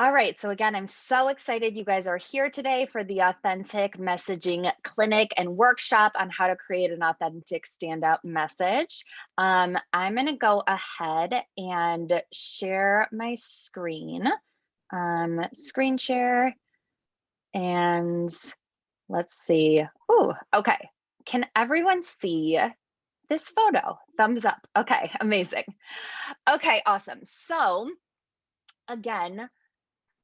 All right. So, again, I'm so excited you guys are here today for the Authentic Messaging Clinic and Workshop on how to create an authentic standout message. I'm going to go ahead and share my screen, screen share, and let's see. Oh, okay. Can everyone see this photo? Thumbs up. Okay, amazing. Okay, awesome. So, again,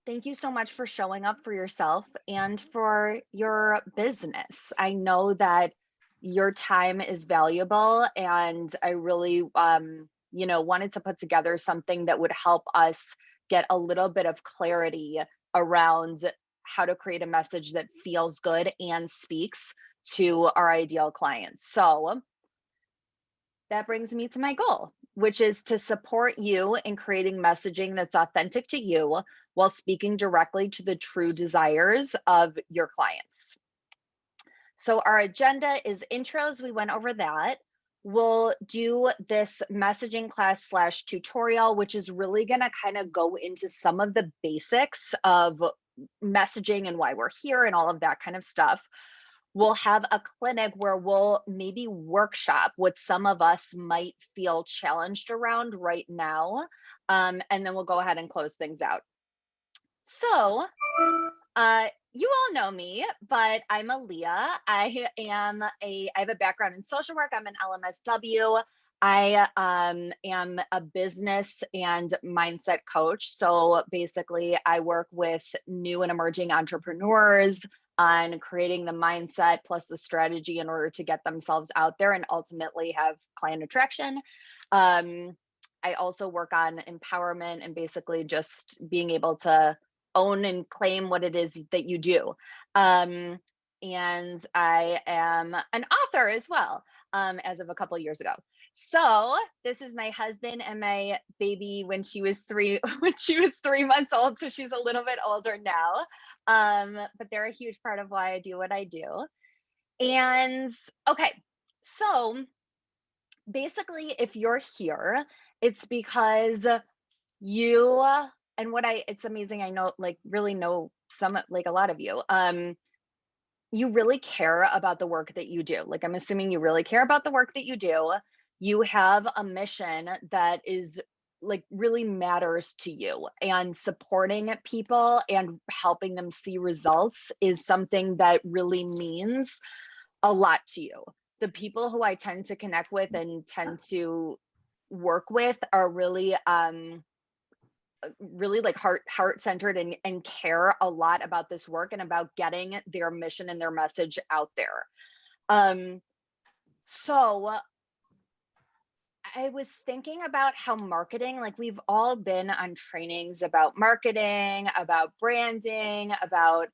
thank you so much for showing up for yourself and for your business. I know that your time is valuable, and I really, wanted to put together something that would help us get a little bit of clarity around how to create a message that feels good and speaks to our ideal clients. So, that brings me to my goal, which is to support you in creating messaging that's authentic to you while speaking directly to the true desires of your clients. So, our agenda is intros. We went over that. We'll do this messaging class slash tutorial, which is really going to kind of go into some of the basics of messaging and why we're here and all of that kind of stuff. We'll have a clinic where we'll maybe workshop what some of us might feel challenged around right now. And then we'll go ahead and close things out. So, you all know me, but I'm Aaliyah. I have a background in social work. I'm an LMSW. I am a business and mindset coach. So basically, I work with new and emerging entrepreneurs on creating the mindset plus the strategy in order to get themselves out there and ultimately have client attraction. I also work on empowerment and basically just being able to own and claim what it is that you do. Um, and I am an author as well, as of a couple years ago. So this is my husband and my baby when she was three when she was 3 months old. So she's a little bit older now. But they're a huge part of why I do what I do. And okay, so basically, if you're here, it's because you and what I it's amazing, I know, like, really know some, like, a lot of you, you really care about the work that you do. Like, I'm assuming you really care about the work that you do. You have a mission that is, like, really matters to you, and supporting people and helping them see results is something that really means a lot to you. The people who I tend to connect with and tend to work with are really like heart centered and care a lot about this work and about getting their mission and their message out there. So I was thinking about how marketing, like, we've all been on trainings about marketing, about branding, about,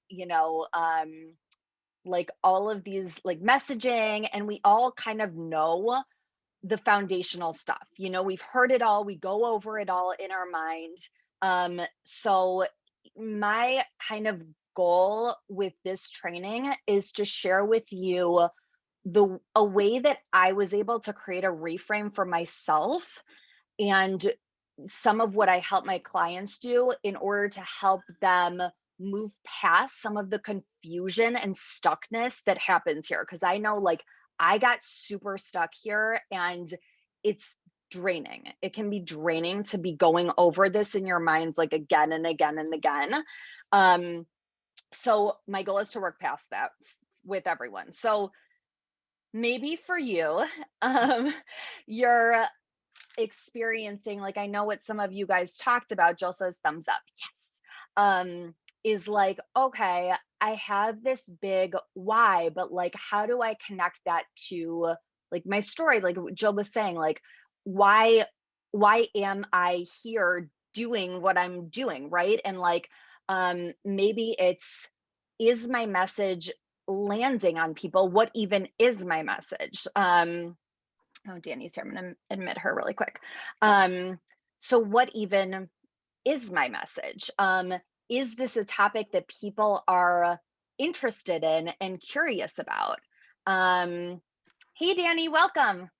like, all of these, like, messaging, and we all kind of know the foundational stuff. We've heard it all, we go over it all in our mind. So my kind of goal with this training is to share with you the a way that I was able to create a reframe for myself, and some of what I help my clients do in order to help them move past some of the confusion and stuckness that happens here. Cause I know, like, I got super stuck here, and it's draining. It can be draining to be going over this in your minds, like, again and again and again. Um, so my goal is to work past that with everyone. So maybe for you, um, you're experiencing, like, I know what some of you guys talked about. Jill says thumbs up. Yes. Is like, okay, I have this big why, but, like, how do I connect that to, like, my story? Like what Jill was saying, like, why why am I here doing what I'm doing, right? And, like, maybe it's, is my message landing on people? What even is my message? Oh, Danny's here. I'm going to admit her really quick. So, what even is my message? Is this a topic that people are interested in and curious about? Um, hey, Danny, welcome.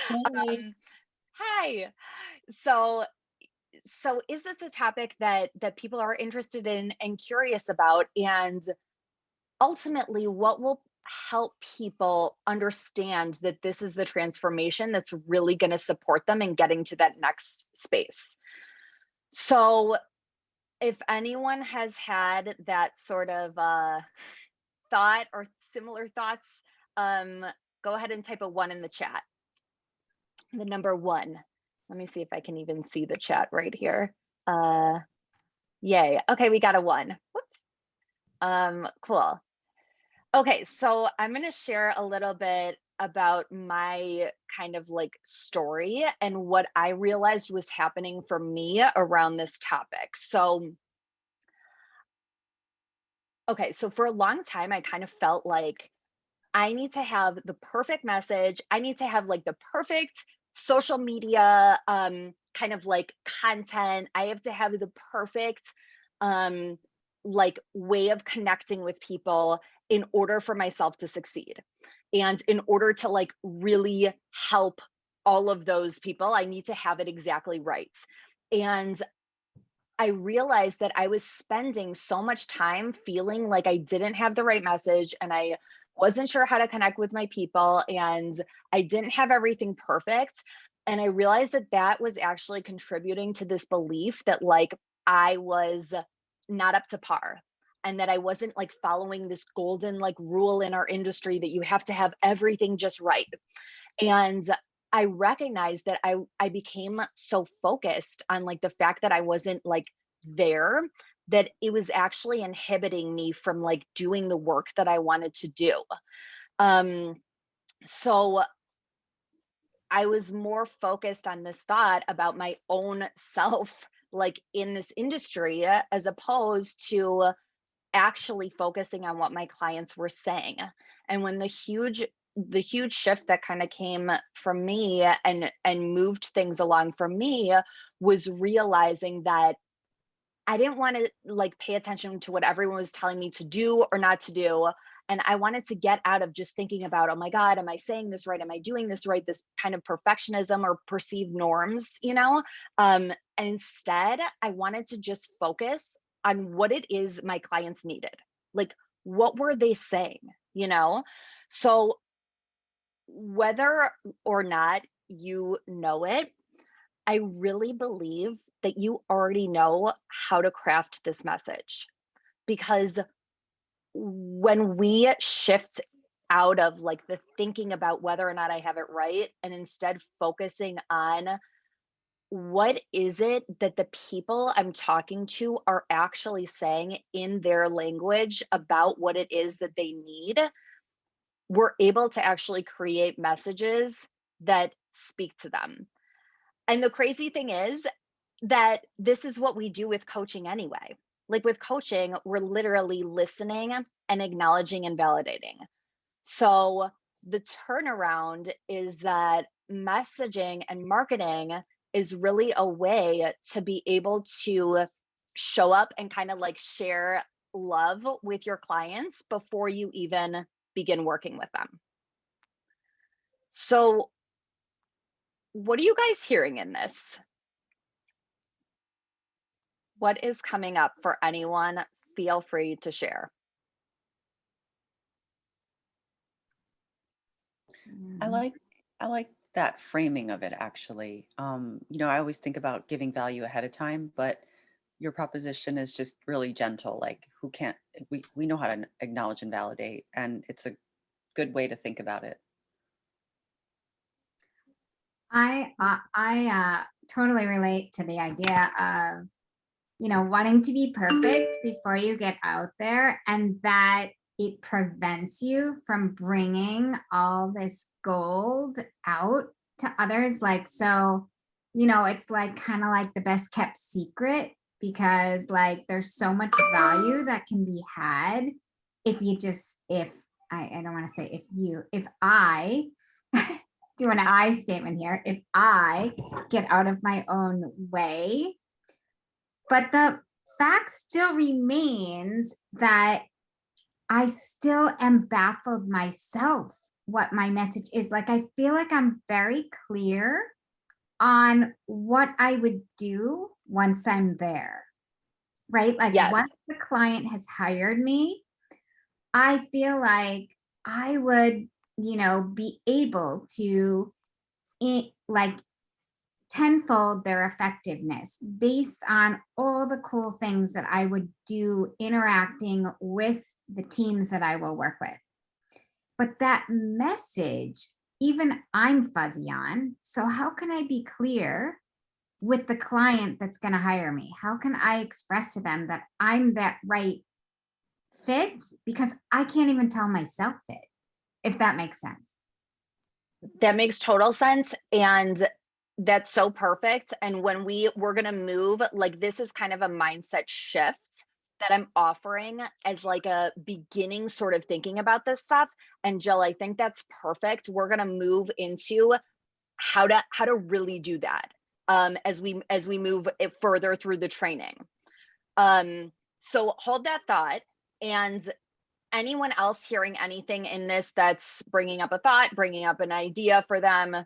Hi. Um, hi. So, so is this a topic that people are interested in and curious about? And ultimately, what will help people understand that this is the transformation that's really going to support them in getting to that next space? So if anyone has had that sort of thought or similar thoughts, um, go ahead and type a one in the chat. The number one. Let me see if I can even see the chat right here. Yay. Okay, we got a one. Whoops. Cool. Okay, so I'm going to share a little bit about my kind of like story and what I realized was happening for me around this topic. So, okay, so for a long time, I kind of felt like I need to have the perfect message. I need to have like the perfect social media kind of like content. I have to have the perfect um like way of connecting with people in order for myself to succeed. And in order to like really help all of those people, I need to have it exactly right. And I realized that I was spending so much time feeling like I didn't have the right message and I wasn't sure how to connect with my people and I didn't have everything perfect. And I realized that that was actually contributing to this belief that like I was not up to par and that I wasn't like following this golden like rule in our industry that you have to have everything just right. And I recognized that I became so focused on like the fact that I wasn't like there, that it was actually inhibiting me from like doing the work that I wanted to do. Um, so I was more focused on this thought about my own self, like in this industry, as opposed to actually focusing on what my clients were saying. And when the huge shift that kind of came from me and moved things along for me was realizing that I didn't want to like pay attention to what everyone was telling me to do or not to do. And I wanted to get out of just thinking about, oh my God, am I saying this right? Am I doing this right? This kind of perfectionism or perceived norms, you know? And instead, I wanted to just focus on what it is my clients needed. Like, what were they saying, you know? So, whether or not you know it, I really believe that you already know how to craft this message, because when we shift out of like the thinking about whether or not I have it right and instead focusing on what is it that the people I'm talking to are actually saying in their language about what it is that they need, we're able to actually create messages that speak to them. And the crazy thing is that this is what we do with coaching anyway. Like with coaching, we're literally listening and acknowledging and validating. So the turnaround is that messaging and marketing is really a way to be able to show up and kind of like share love with your clients before you even begin working with them. So, what are you guys hearing in this? What is coming up for anyone? Feel free to share. I like I like that framing of it actually. I always think about giving value ahead of time, but your proposition is just really gentle. Like who can't we know how to acknowledge and validate, and it's a good way to think about it. I totally relate to the idea of, wanting to be perfect before you get out there, and that it prevents you from bringing all this gold out to others. Like, so, it's like kind of like the best kept secret, because like there's so much value that can be had if you just, if I don't want to say if I do an I statement here, if I get out of my own way. But the fact still remains that I still am baffled myself what my message is. Like, I feel like I'm very clear on what I would do once I'm there, right? Like Yes. once the client has hired me, I feel like I would, be able to like tenfold their effectiveness based on all the cool things that I would do interacting with the teams that I will work with. But that message, even I'm fuzzy on. So how can I be clear with the client that's going to hire me? How can I express to them that I'm that right fit? Because I can't even tell myself fit, if that makes sense. That makes total sense. And that's so perfect. And when we're going to move, like this is kind of a mindset shift that I'm offering as like a beginning sort of thinking about this stuff. And Jill, I think that's perfect. We're going to move into how to really do that as we move it further through the training. So hold that thought. And anyone else hearing anything in this that's bringing up a thought, bringing up an idea for them?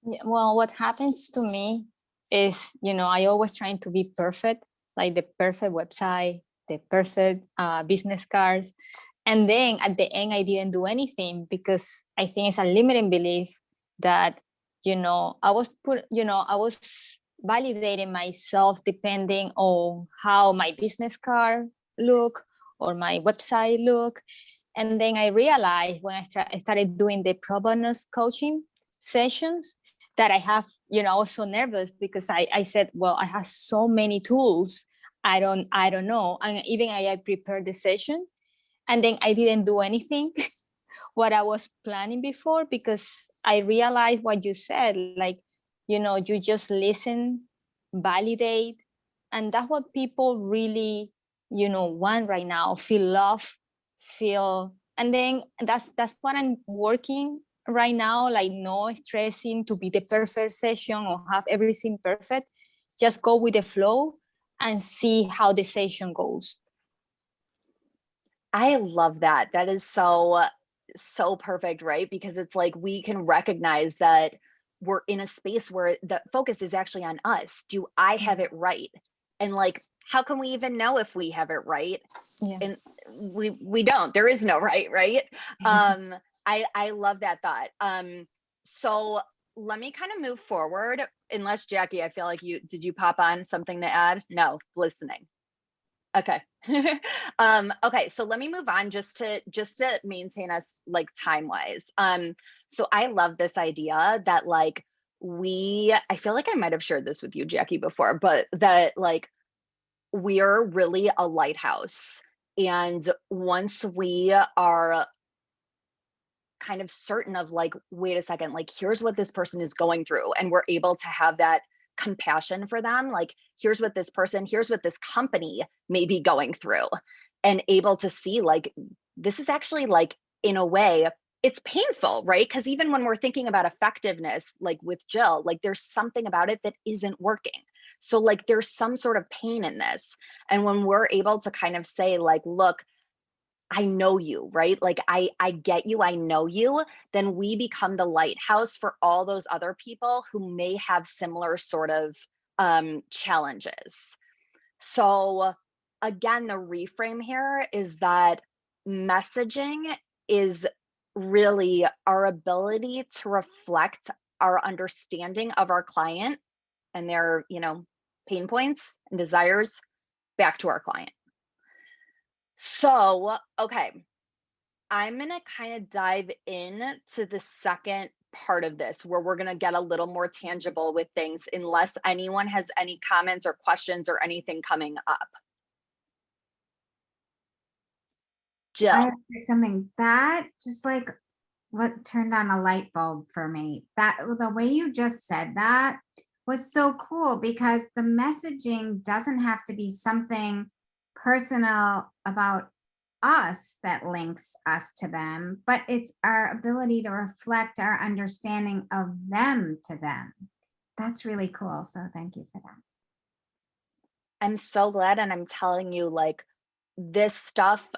Yeah, well, what happens to me is, I always trying to be perfect, like the perfect website, the perfect business cards. And then at the end, I didn't do anything because I think it's a limiting belief that, I was validating myself depending on how my business card look or my website look. And then I realized when I started doing the pro bonus coaching sessions that I have, I was so nervous because I said, well, I have so many tools. I don't know. And even I prepared the session and then I didn't do anything what I was planning before because I realized what you said, like, you just listen, validate, and that's what people really, want right now, feel love, and then that's what I'm working right now, like no stressing to be the perfect session or have everything perfect. Just go with the flow and see how the session goes. I love that. That is so perfect, right? Because it's like we can recognize that we're in a space where the focus is actually on us. Do I have it right? And like, how can we even know if we have it right? Yeah. And we don't. There is no right? I love that thought. So let me kind of move forward. Unless Jackie, I feel like did you pop on something to add? No, listening. Okay. Okay, so let me move on just to maintain us like time wise. So I love this idea that like I feel like I might have shared this with you, Jackie, before, but that like we are really a lighthouse. And once we are kind of certain of like, wait a second, like here's what this person is going through, and we're able to have that compassion for them, like here's what this company may be going through, and able to see like this is actually like in a way it's painful, right? Because even when we're thinking about effectiveness, like with Jill, like there's something about it that isn't working. So like there's some sort of pain in this. And when we're able to kind of say like, look, I know you, right? Like I get you, I know you, then we become the lighthouse for all those other people who may have similar sort of challenges. So again, the reframe here is that messaging is really our ability to reflect our understanding of our client and their, pain points and desires back to our client. So, okay, I'm going to kind of dive in to the second part of this where we're going to get a little more tangible with things, unless anyone has any comments or questions or anything coming up. Jill. I have to say something that just like what turned on a light bulb for me. That the way you just said that was so cool because the messaging doesn't have to be something personal about us that links us to them, but it's our ability to reflect our understanding of them to them. That's really cool. So thank you for that. I'm so glad. And I'm telling you, like, this stuff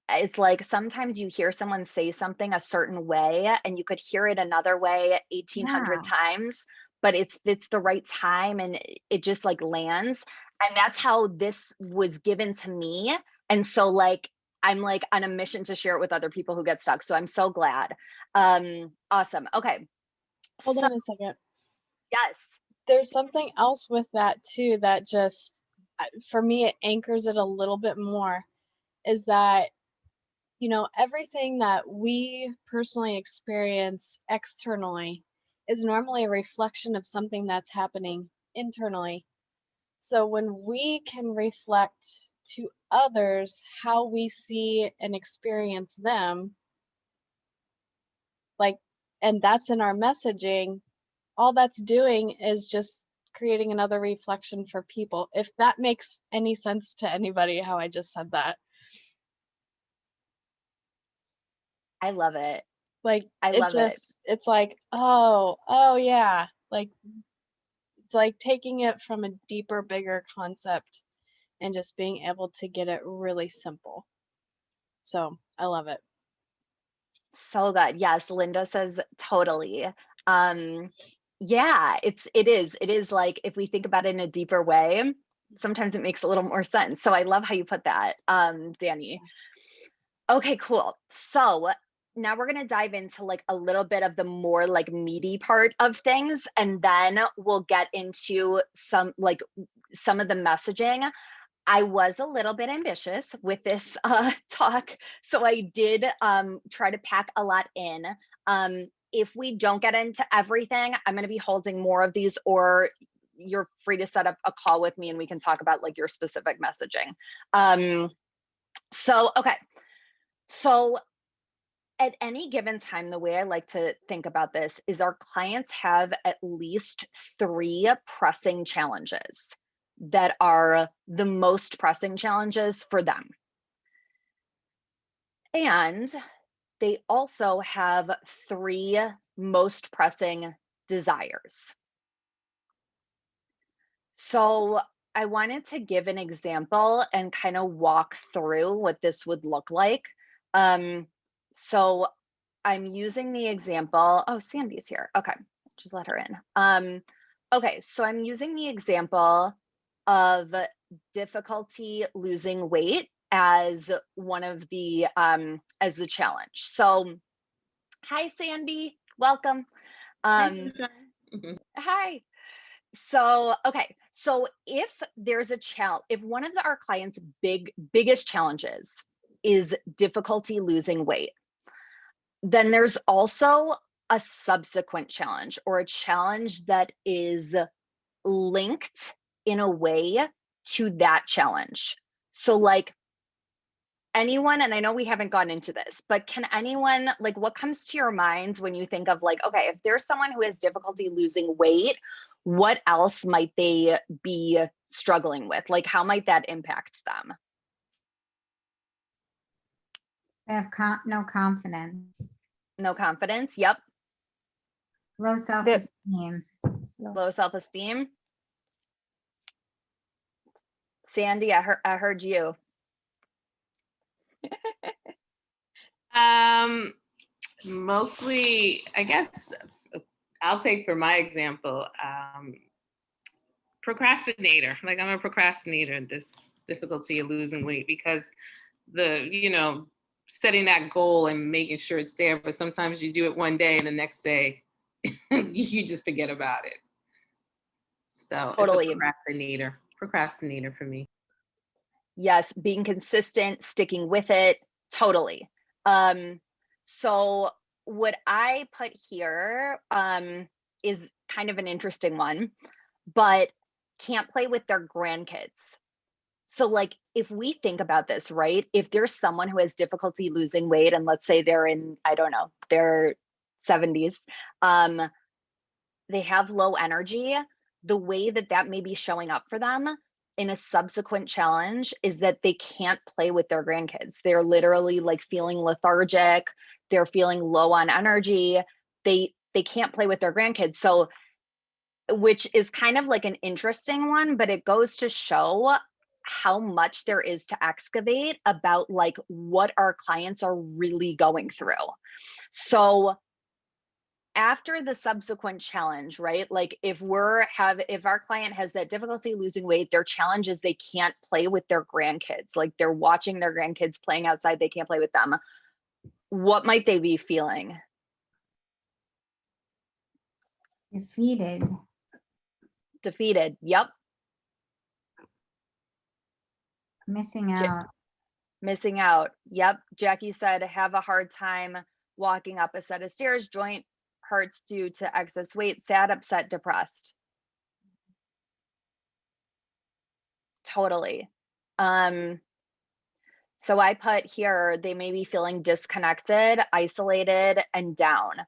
it's like sometimes you hear someone say something a certain way and you could hear it another way 1,800 times, but it's the right time and it just like lands. And that's how this was given to me. And so like I'm like on a mission to share it with other people who get stuck. So I'm so glad. Awesome. Okay. Hold So, on a second. yes. There's something else with that too that just, for me, it anchors it a little bit more, is that, you know, everything that we personally experience externally is normally a reflection of something that's happening internally. So when we can reflect to others how we see and experience them, like, and that's in our messaging, all that's doing is just creating another reflection for people. If that makes any sense to anybody, how I just said that. I love it. Like, I it love it. just, it's like, oh yeah. Like, it's like taking it from a deeper, bigger concept and just being able to get it really simple. So I love it. So good. Yes, Linda says totally. Yeah, it is like if we think about it in a deeper way, sometimes it makes a little more sense. So I love how you put that, Danny. Okay, cool. So now we're gonna dive into like a little bit of the more like meaty part of things, and then we'll get into some of the messaging. I was a little bit ambitious with this talk, so I did try to pack a lot in. If we don't get into everything, I'm going to be holding more of these, or you're free to set up a call with me and we can talk about like your specific messaging. Okay. So at any given time, the way I like to think about this is our clients have at least 3 pressing challenges that are the most pressing challenges for them. And they also have 3 most pressing desires. So I wanted to give an example and kind of walk through what this would look like. So I'm using the example. Oh, Sandy's here. Okay, just let her in. Okay, so I'm using the example of difficulty losing weight as one of the as the challenge. So hi Sandy, welcome. Hi. So okay, so if there's a challenge, if one of our clients biggest challenges is difficulty losing weight, then there's also a subsequent challenge or a challenge that is linked in a way to that challenge. So like anyone, and I know we haven't gone into this, but can anyone, like what comes to your minds when you think of like, okay, if there's someone who has difficulty losing weight, what else might they be struggling with? Like how might that impact them? They have no confidence, No confidence. Yep. low self-esteem. Low self-esteem. Sandy, I heard you. Mostly, I guess I'll take for my example, procrastinator. Like I'm a procrastinator, this difficulty of losing weight, because setting that goal and making sure it's there, but sometimes you do it one day and the next day you just forget about it. So Totally. It's a procrastinator for me. Yes, being consistent, sticking with it, totally. So what I put here is kind of an interesting one, but can't play with their grandkids. So like if we think about this, right? If there's someone who has difficulty losing weight and let's say they're in, I don't know, their 70s, they have low energy, the way that that may be showing up for them in a subsequent challenge is that they can't play with their grandkids. They're literally like feeling lethargic, they're feeling low on energy, they can't play with their grandkids. So which is kind of like an interesting one, but it goes to show how much there is to excavate about like what our clients are really going through. So after the subsequent challenge, right? Like if our client has that difficulty losing weight, their challenge is they can't play with their grandkids. Like they're watching their grandkids playing outside, they can't play with them. What might they be feeling? Defeated. Defeated. Yep. Missing out. Missing out. Yep. Jackie said, have a hard time walking up a set of stairs, joint hurts due to excess weight, sad, upset, depressed. Totally. So I put here, they may be feeling disconnected, isolated, and down.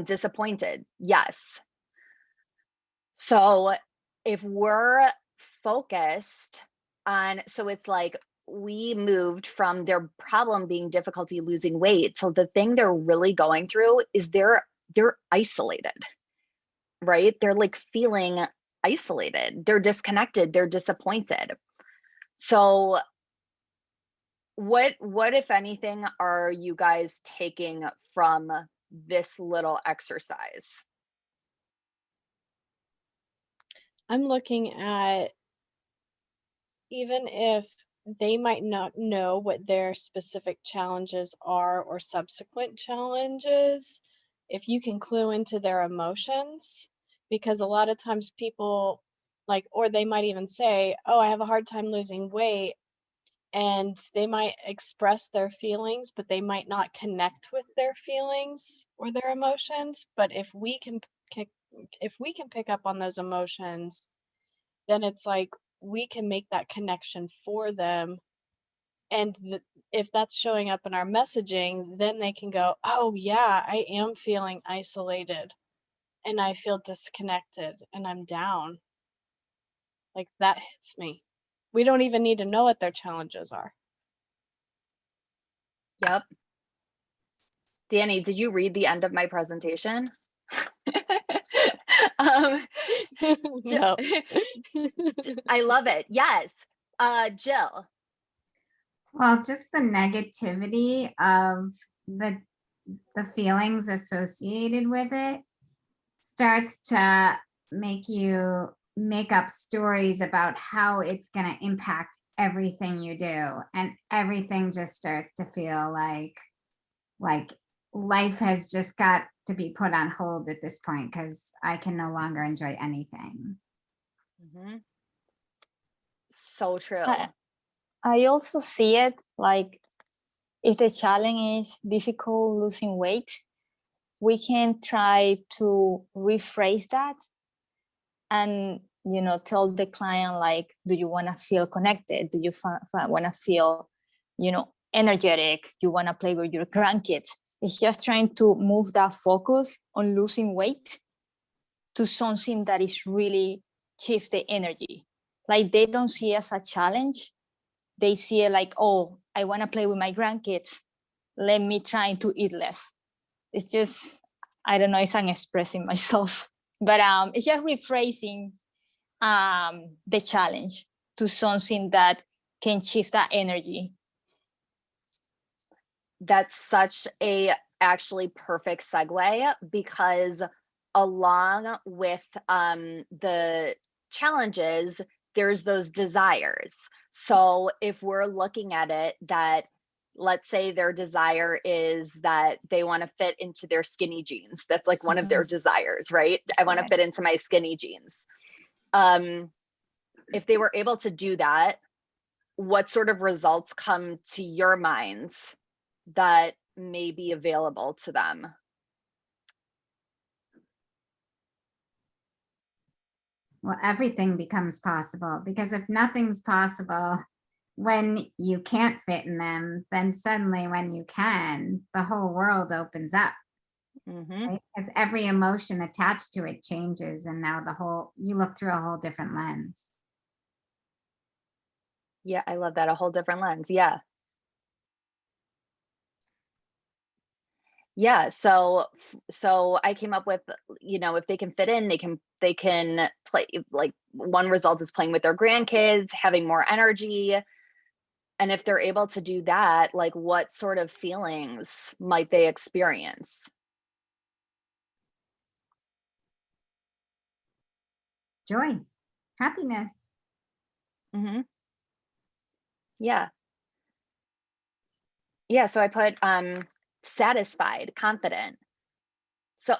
Disappointed. Yes. So if we're focused on, so it's like we moved from their problem being difficulty losing weight. So the thing they're really going through is they're isolated, right? They're like feeling isolated. They're disconnected. They're disappointed. So what if anything are you guys taking from this little exercise? I'm looking at, even if they might not know what their specific challenges are or subsequent challenges, if you can clue into their emotions, because a lot of times people like, or they might even say, oh, I have a hard time losing weight. And they might express their feelings, but they might not connect with their feelings or their emotions. But if we can pick up on those emotions, then it's like we can make that connection for them. And if that's showing up in our messaging, then they can go, oh yeah, I am feeling isolated and I feel disconnected and I'm down. Like that hits me. We don't even need to know what their challenges are. Yep. Danny, did you read the end of my presentation? No. I love it. Yes. Jill. Well, just the negativity of the feelings associated with it starts to make you make up stories about how it's going to impact everything you do, and everything just starts to feel like life has just got to be put on hold at this point because I can no longer enjoy anything. Mm-hmm. So true. I also see it like if the challenge is difficult losing weight, we can try to rephrase that and tell the client like, do you want to feel connected? Do you want to feel energetic? You want to play with your grandkids? It's just trying to move that focus on losing weight to something that is really shifts the energy. Like they don't see it as a challenge. They see it like, oh, I want to play with my grandkids. Let me try to eat less. It's just, I don't know if I'm expressing myself, but it's just rephrasing the challenge to something that can shift that energy. That's such a actually perfect segue, because along with the challenges, there's those desires. So if we're looking at it that, let's say their desire is that they want to fit into their skinny jeans. That's like one of their desires, right? I want to fit into my skinny jeans. If they were able to do that, what sort of results come to your minds that may be available to them? Well, everything becomes possible, because if nothing's possible when you can't fit in them, then suddenly when you can, the whole world opens up. Mm-hmm. Right? Because every emotion attached to it changes, and now you look through a whole different lens. Yeah, I love that. A whole different lens. Yeah. Yeah, so I came up with, if they can fit in, they can play, like one result is playing with their grandkids, having more energy. And if they're able to do that, like what sort of feelings might they experience? Joy, happiness. Hmm. Yeah. Yeah, so I put satisfied, confident. So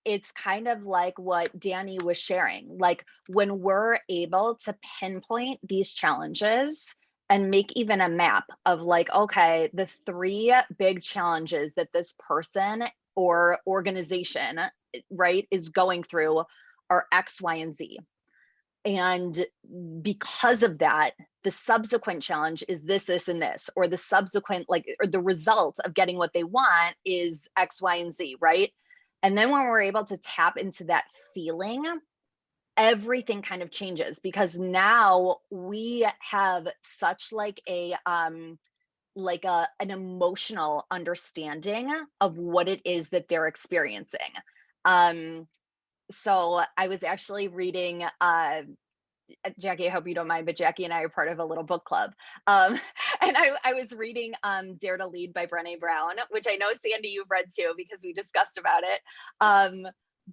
it's kind of like what Danny was sharing. Like when we're able to pinpoint these challenges and make even a map of like, okay, the 3 big challenges that this person or organization, right, is going through are X, Y, and Z. And because of that, the subsequent challenge is this, and this, or the subsequent, like, or the result of getting what they want is X, Y, and Z, right? And then when we're able to tap into that feeling, everything kind of changes because now we have such like an emotional understanding of what it is that they're experiencing. So I was actually reading Jackie, I hope you don't mind, but Jackie and I are part of a little book club. And I was reading Dare to Lead by Brene Brown, which I know, Sandy, you've read too, because we discussed about it.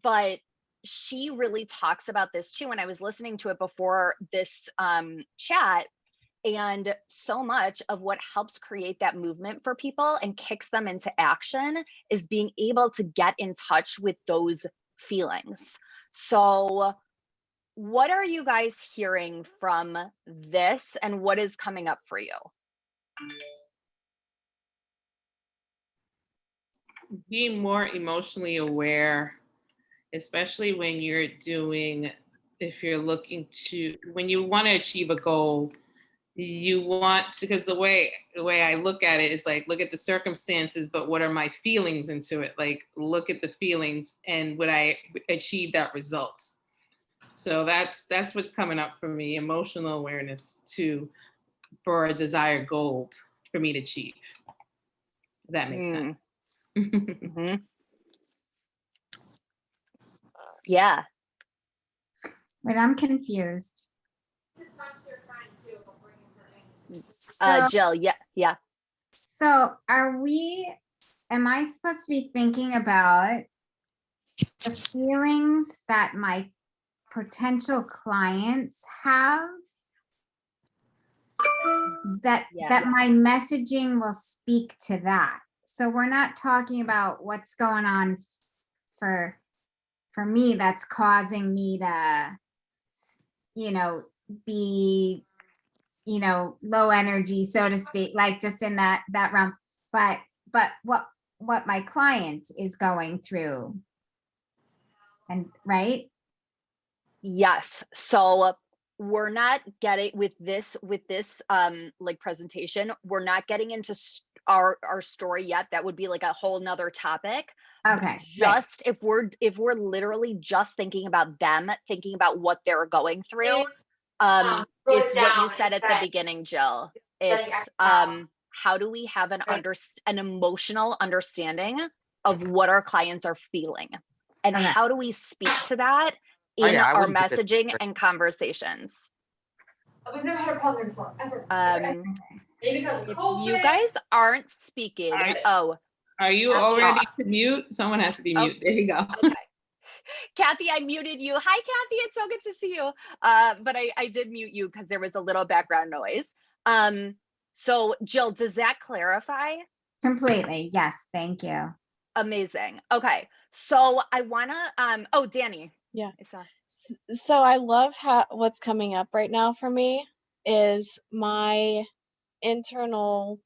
But she really talks about this too. And I was listening to it before this chat. And so much of what helps create that movement for people and kicks them into action is being able to get in touch with those feelings. So what are you guys hearing from this and what is coming up for you? Being more emotionally aware, especially when you're if you're looking to, when you want to achieve a goal, you want to, because the way I look at it is like, look at the circumstances, but what are my feelings into it? Like, look at the feelings and would I achieve that result? So that's what's coming up for me, emotional awareness for a desired goal for me to achieve. If that makes sense. Mm-hmm. Yeah. Wait, I'm confused. Jill, yeah. So am I supposed to be thinking about the feelings that my potential clients have that my messaging will speak to that? So we're not talking about what's going on for me that's causing me to, be, low energy, so to speak, like just in that realm. But what my client is going through. And right? Yes. So we're not getting with this like presentation, we're not getting into our story yet. That would be like a whole nother topic. Okay. Just if we're literally just thinking about them, thinking about what they're going through, it's what you said at the beginning, Jill. It's how do we have an emotional understanding of what our clients are feeling, and how do we speak to that in our messaging and conversations? We've never had a problem before, ever. Maybe because of If COVID. you guys aren't speaking, are you already to mute? Someone has to be mute. There you go. Okay. Kathy, I muted you. Hi, Kathy. It's so good to see you. But I did mute you because there was a little background noise. So Jill, does that clarify? Completely. Yes. Thank you. Amazing. Okay. So I want to, Danny. Yeah. I saw. So I love what's coming up right now for me is my internal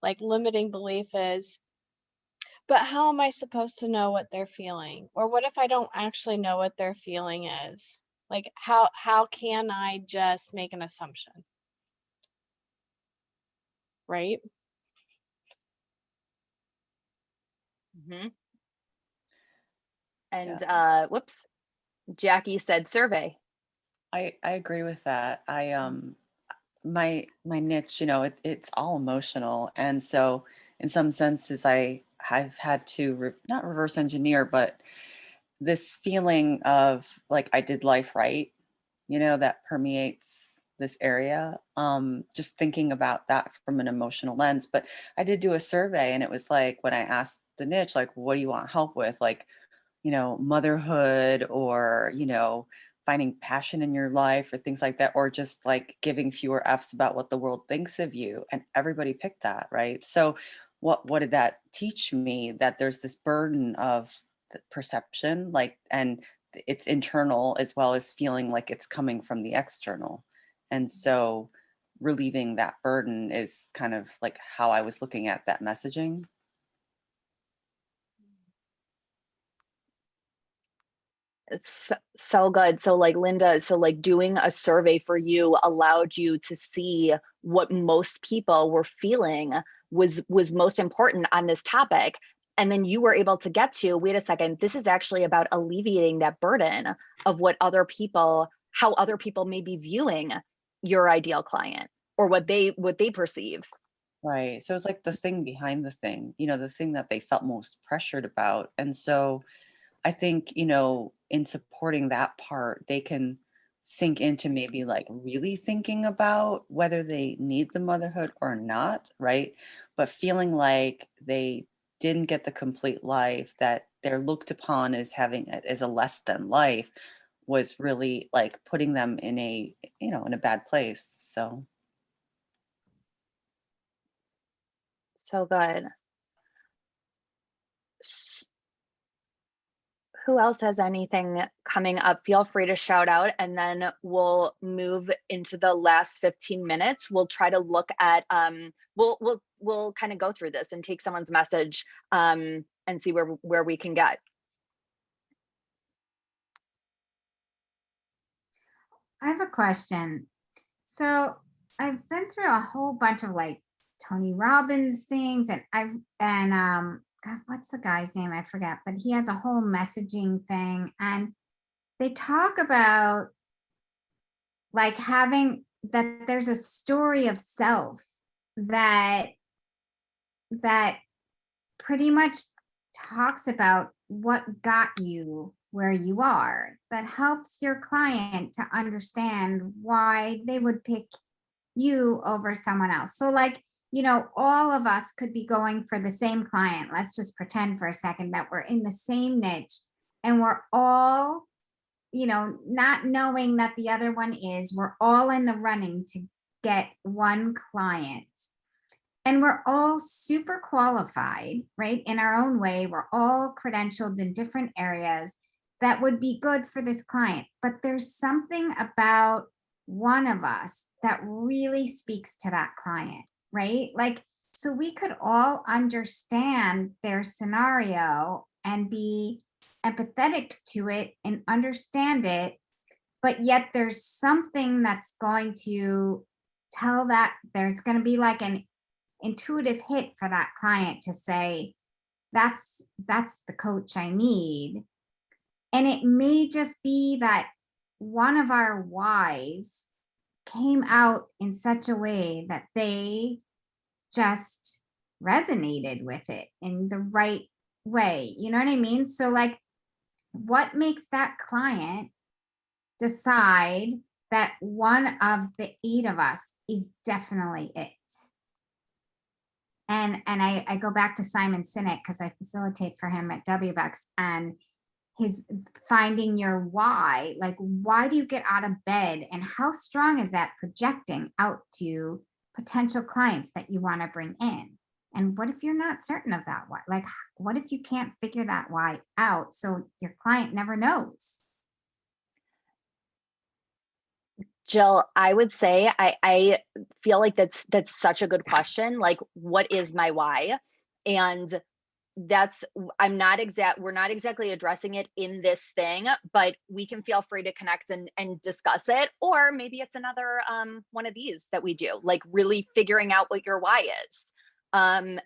like limiting belief is, but how am I supposed to know what they're feeling? Or what if I don't actually know what their feeling is? Like how can I just make an assumption? Right? Mm-hmm. And whoops, Jackie said survey. I agree with that. My niche, it's all emotional. And so in some senses, I've had to not reverse engineer, but this feeling of like I did life right, that permeates this area. Just thinking about that from an emotional lens. But I did do a survey, and it was like when I asked the niche, like, what do you want help with? Like, motherhood, or, finding passion in your life, or things like that, or just like giving fewer F's about what the world thinks of you. And everybody picked that, right? So what did that teach me? That there's this burden of the perception, like, and it's internal as well as feeling like it's coming from the external. And so relieving that burden is kind of like how I was looking at that messaging. It's so good. So like Linda, so like doing a survey for you allowed you to see what most people were feeling was most important on this topic. And then you were able to get to, wait a second, this is actually about alleviating that burden of how other people may be viewing your ideal client, or what they perceive. Right. So it's like the thing behind the thing, the thing that they felt most pressured about. And so I think, in supporting that part, they can sink into maybe like really thinking about whether they need the motherhood or not, right? But feeling like they didn't get the complete life, that they're looked upon as having it as a less than life, was really like putting them in a bad place. So So good. Who else has anything coming up? Feel free to shout out, and then we'll move into the last 15 minutes. We'll try to look at we'll kind of go through this and take someone's message and see where we can get. I have a question. So I've been through a whole bunch of like Tony Robbins things, and God, what's the guy's name? I forget, but he has a whole messaging thing, and they talk about like having that there's a story of self that pretty much talks about what got you where you are, that helps your client to understand why they would pick you over someone else. So like, all of us could be going for the same client. Let's just pretend for a second that we're in the same niche, and we're all, not knowing that the other one is, we're all in the running to get one client. And we're all super qualified, right? In our own way, we're all credentialed in different areas that would be good for this client. But there's something about one of us that really speaks to that client, right? Like, so we could all understand their scenario and be empathetic to it and understand it. But yet there's something that's going to tell that there's going to be like an intuitive hit for that client to say, that's the coach I need. And it may just be that one of our whys came out in such a way that they just resonated with it in the right way. You know what I mean? So like, what makes that client decide that one of the 8 of us is definitely it? And I go back to Simon Sinek because I facilitate for him at WBEX, and his finding your why, like why do you get out of bed, and how strong is that projecting out to potential clients that you want to bring in? And what if you're not certain of that why? Like, what if you can't figure that why out, so your client never knows? Jill, I would say I feel like that's such a good question. Like, what is my why? And we're not exactly addressing it in this thing, but we can feel free to connect and discuss it. Or maybe it's another one of these that we do, like really figuring out what your why is, and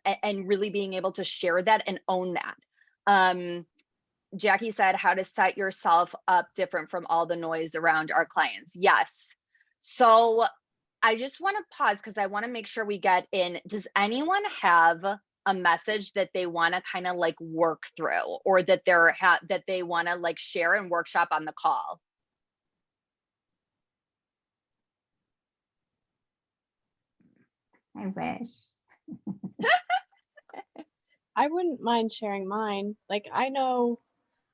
really being able to share that and own that. Jackie said, how to set yourself up different from all the noise around our clients. Yes. So I just want to pause because I want to make sure we get in. Does anyone have a message that they want to kind of like work through, or that that they want to like share and workshop on the call? I wish. I wouldn't mind sharing mine. Like, I know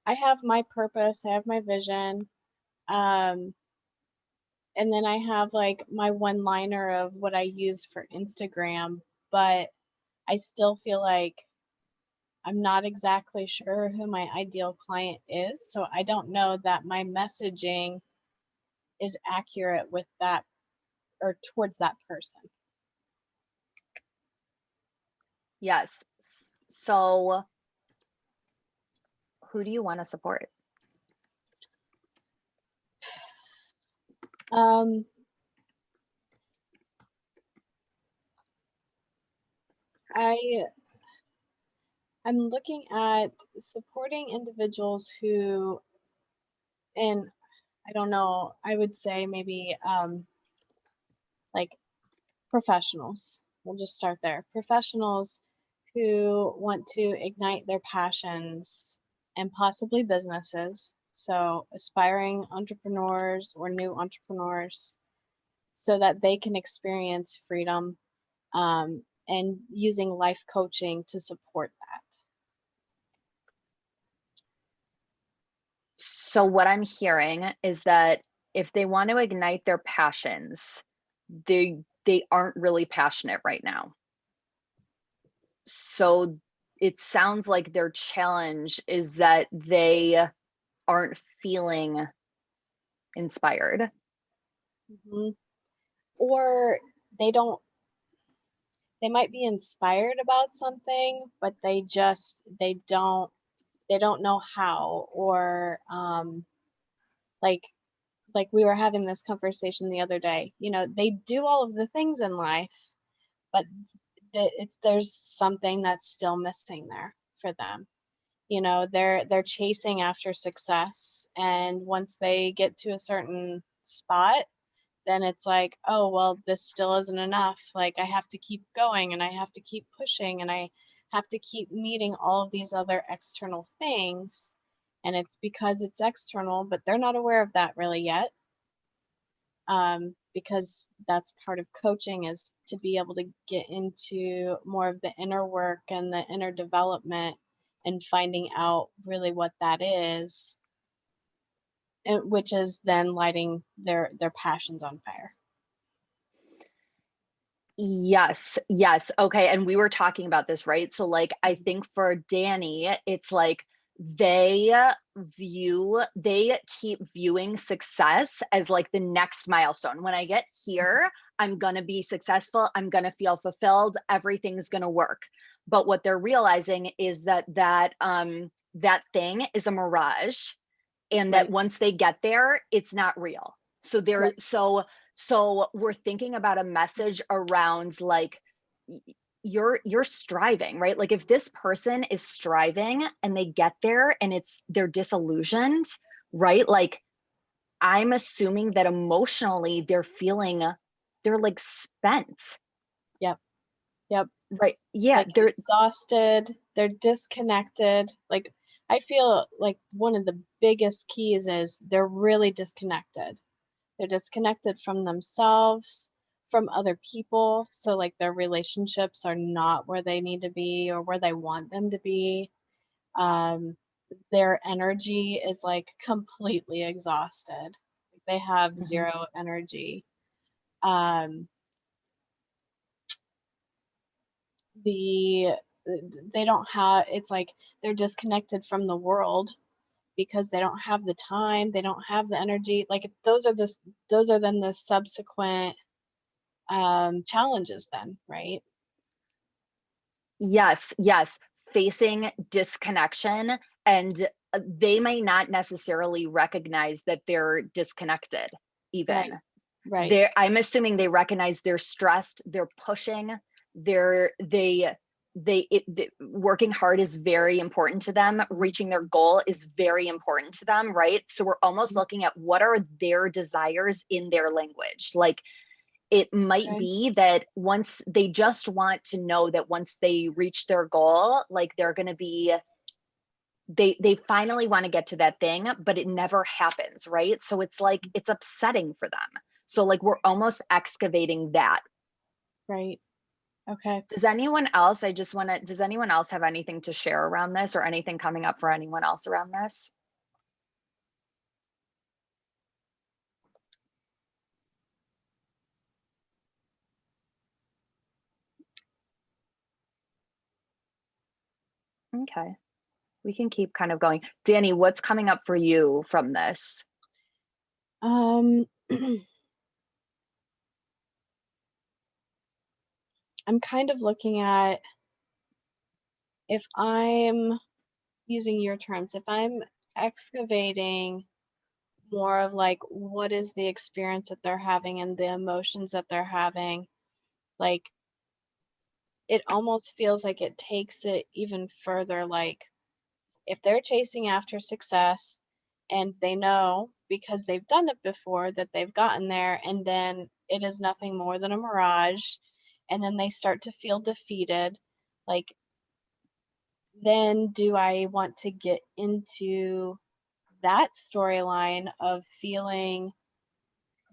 I have my purpose, I have my vision. And then I have like my one-liner of what I use for Instagram, but I still feel like I'm not exactly sure who my ideal client is. So I don't know that my messaging is accurate with that or towards that person. Yes. So who do you want to support? I'm looking at supporting individuals who, and I don't know, I would say maybe like professionals. We'll just start there. Professionals who want to ignite their passions and possibly businesses. So aspiring entrepreneurs or new entrepreneurs, so that they can experience freedom, and using life coaching to support that. So what I'm hearing is that if they want to ignite their passions, they aren't really passionate right now. So it sounds like their challenge is that they aren't feeling inspired. Mm-hmm. Or they might be inspired about something, but they don't know how, or like we were having this conversation the other day, they do all of the things in life, but there's something that's still missing there for them. They're chasing after success, and once they get to a certain spot, then it's like, oh, well, this still isn't enough. Like, I have to keep going, and I have to keep pushing, and I have to keep meeting all of these other external things. And it's because it's external, but they're not aware of that really yet. Because that's part of coaching, is to be able to get into more of the inner work and the inner development and finding out really what that is, which is then lighting their passions on fire. Yes. Okay. And we were talking about this, right? So like, I think for Danny, it's like they keep viewing success as like the next milestone. When I get here, I'm going to be successful. I'm going to feel fulfilled. Everything's going to work. But what they're realizing is that thing is a mirage, and Right. that once they get there, it's not real. So Right. So we're thinking about a message around like, you're striving, right? Like if this person is striving and they get there and they're disillusioned, right? Like I'm assuming that emotionally they're like spent. Yep. Right. Yeah. Like They're exhausted, they're disconnected. Like, I feel like one of the biggest keys is they're really disconnected. They're disconnected from themselves, from other people. So like their relationships are not where they need to be or where they want them to be. Their energy is like completely exhausted. They have zero energy. They don't have, it's like they're disconnected from the world because they don't have the time, they don't have the energy. Like those are then the subsequent challenges then, right? Yes. Facing disconnection, and they may not necessarily recognize that they're disconnected even. Right. I'm assuming they recognize they're stressed, they're pushing, working hard is very important to them. Reaching their goal is very important to them, right? So we're almost looking at what are their desires in their language. Like It might Okay. be that once they just want to know that once they reach their goal, like they're going to be, they finally want to get to that thing, but it never happens, right? So it's like, it's upsetting for them. So like we're almost excavating that. Right. Okay. Does anyone else, does anyone else have anything to share around this, or anything coming up for anyone else around this? Okay, we can keep kind of going. Danny, what's coming up for you from this? I'm kind of looking at, if I'm using your terms, if I'm excavating more of like, what is the experience that they're having and the emotions that they're having, like, it almost feels like it takes it even further. Like, if they're chasing after success and they know because they've done it before that they've gotten there, and then it is nothing more than a mirage, and then they start to feel defeated, like, then do I want to get into that storyline of feeling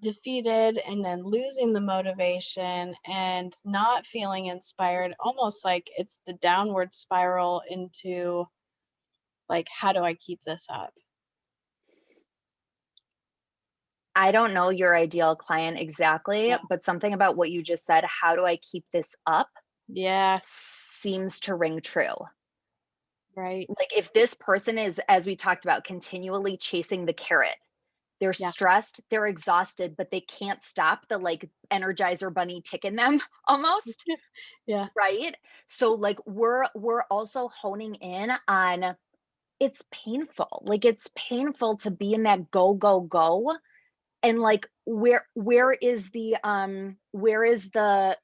defeated and then losing the motivation and not feeling inspired, almost like it's the downward spiral into, like, how do I keep this up? I don't know your ideal client exactly, Yeah. but something about what you just said, how do I keep this up, Yeah, seems to ring true. right. Like if this person is, as we talked about, continually chasing the carrot, they're Yeah. stressed, they're exhausted, but they can't stop the like Energizer bunny tick in them almost, Yeah. right? So like we're also honing in on, it's painful. Like it's painful to be in that go, go, go. And like where is the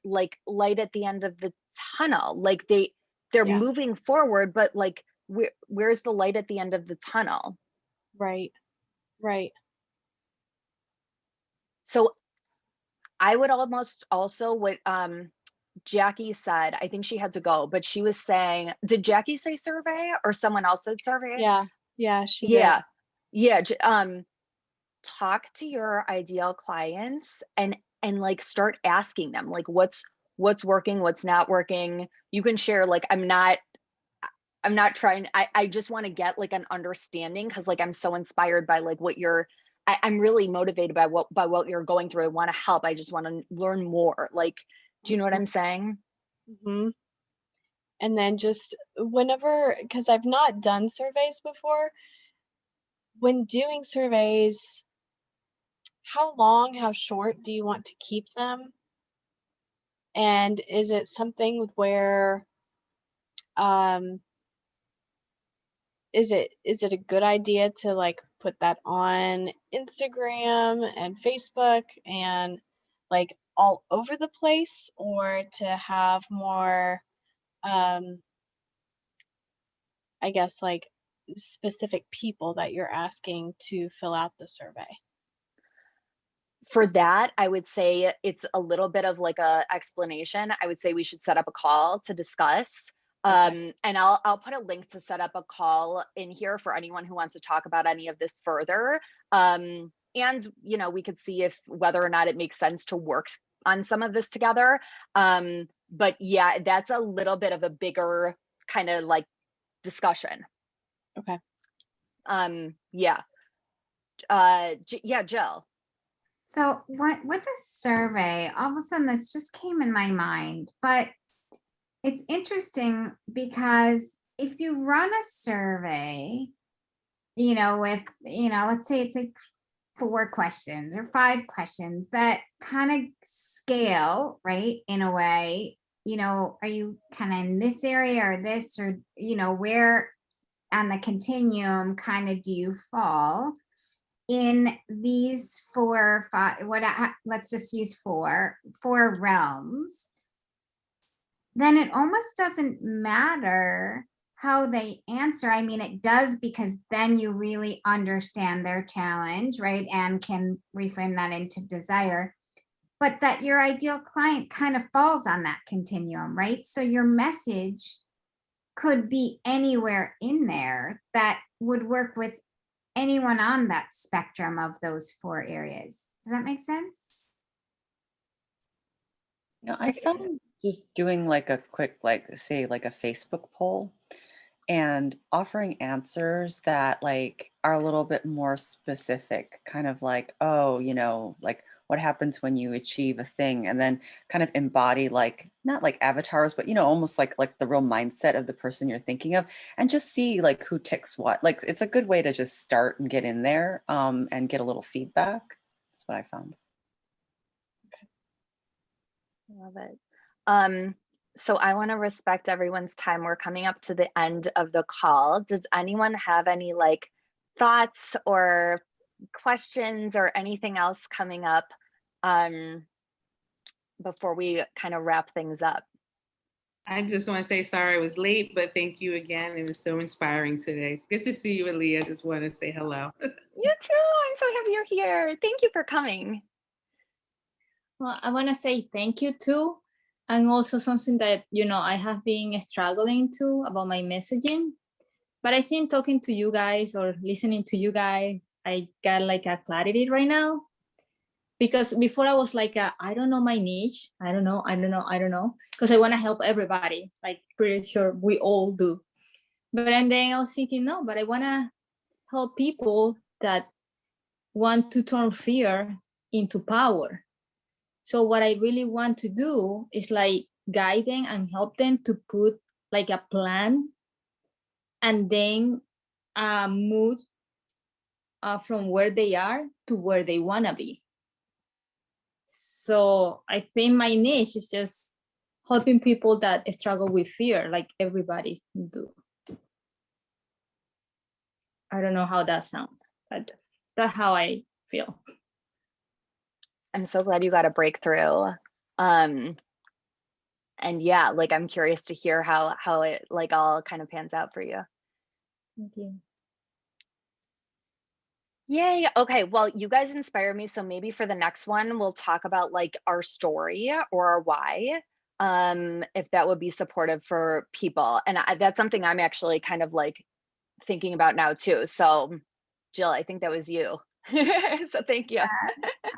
like light at the end of the tunnel? Like they're Yeah. moving forward, but like where's the light at the end of the tunnel? Right. Right. So I would almost also, what Jackie said, I think she had to go, but she was saying, did Jackie say survey or someone else said survey? Yeah. Yeah, she did. Yeah. Yeah. Talk to your ideal clients and like start asking them like what's working, what's not working. You can share like, I'm not trying, I just want to get like an understanding, because like I'm so inspired by like what you're, I'm really motivated by what you're going through. I want to help. I just want to learn more. Like, do you know what I'm saying? Mm-hmm. And then just whenever, because I've not done surveys before, when doing surveys, how long, how short do you want to keep them? And is it something where, um, is it a good idea to like put that on Instagram and Facebook and like all over the place, or to have more, I guess, like specific people that you're asking to fill out the survey? For that, I would say it's a little bit of like a explanation. I would say we should set up a call to discuss. Okay. And I'll put a link to set up a call in here for anyone who wants to talk about any of this further. And you know, we could see if whether or not it makes sense to work on some of this together. But yeah, that's a little bit of a bigger kind of like discussion. Okay. Yeah. Yeah, Jill. So what with the survey, all of a sudden this just came in my mind, but it's interesting because if you run a survey, with, let's say it's like 4 questions or 5 questions that kind of scale, right? In a way, are you kind of in this area or this, or, where on the continuum kind of do you fall in these 4 or 5, let's just use 4 realms? Then it almost doesn't matter how they answer. I mean, it does, because then you really understand their challenge, right? And can reframe that into desire. but that your ideal client kind of falls on that continuum, right? So your message could be anywhere in there that would work with anyone on that spectrum of those 4 areas. Does that make sense? I found just doing like a quick, like say like a Facebook poll and offering answers that like are a little bit more specific, kind of like, oh, like what happens when you achieve a thing, and then kind of embody like not like avatars, but almost like the real mindset of the person you're thinking of, and just see like who ticks what. Like it's a good way to just start and get in there and get a little feedback. That's what I found. Love it. So I want to respect everyone's time. We're coming up to the end of the call. Does anyone have any like thoughts or questions or anything else coming up before we kind of wrap things up? I just want to say sorry I was late, but thank you again. It was so inspiring today. It's good to see you, Aaliyah. Just want to say hello. You too. I'm so happy you're here. Thank you for coming. Well, I want to say thank you too. And also something that, I have been struggling to about my messaging. But I think talking to you guys or listening to you guys, I got like a clarity right now. Because before I was like, I don't know my niche. I don't know. Because I want to help everybody. Like pretty sure we all do. But then I was thinking, no, but I want to help people that want to turn fear into power. So what I really want to do is like guide them and help them to put like a plan and then move from where they are to where they want to be. So I think my niche is just helping people that struggle with fear, like everybody do. I don't know how that sounds, but that's how I feel. I'm so glad you got a breakthrough. And yeah, like I'm curious to hear how it like all kind of pans out for you. Thank you. Yay. Okay. Well, you guys inspire me. So maybe for the next one, we'll talk about like our story or our why, if that would be supportive for people. And that's something I'm actually kind of like thinking about now too. So Jill, I think that was you. So thank you.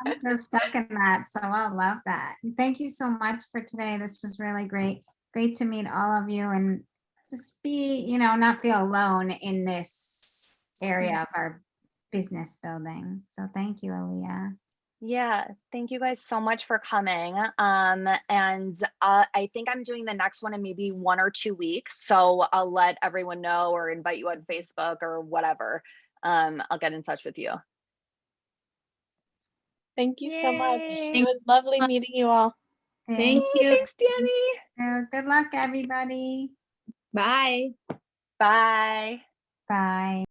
I'm so stuck in that. So I love that. Thank you so much for today. This was really great. Great to meet all of you and just be, not feel alone in this area of our business building. So thank you, Aaliyah. Yeah, thank you guys so much for coming. And I think I'm doing the next one in maybe 1 or 2 weeks. So I'll let everyone know or invite you on Facebook or whatever. I'll get in touch with you. Thank you so much. Yay. It was lovely meeting you all. Thank you. Thanks, Danny. Good luck, everybody. Bye. Bye. Bye.